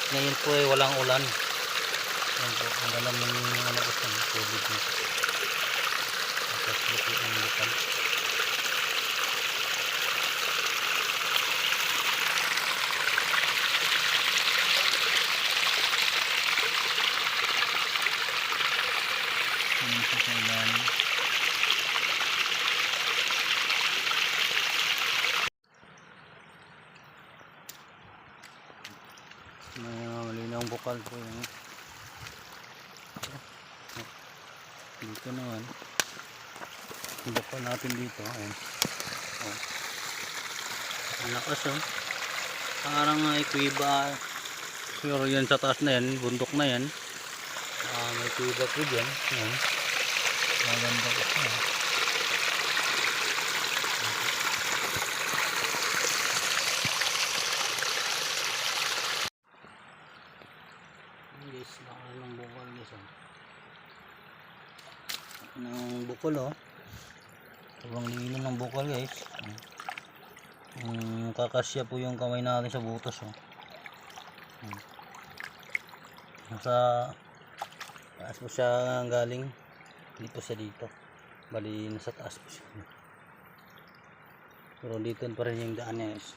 ngayon po ay walang ulan. Yan po, ang dalam ng ano po sa tubig nito. Tapos lupi ang bukal. Yan po sa ilalim. Malinaw ang bukal po yung dito naman yung bukal natin dito. Ayan. Oh. Ang lakas oh. Parang may kuiba siguro yan sa taas na yan, bundok na yan. May kuiba po dyan. Ayan. Maganda po siya. Guys, baka ng bukol guys oh. Ng bukol oh. Sobrang lino ng bukol guys. Kakasya po yung kamay natin sa butas oh. Nasa taas po siya galing. Hindi po siya dito. Bali nasa taas po siya. Pero dito pa rin yung daan niya guys.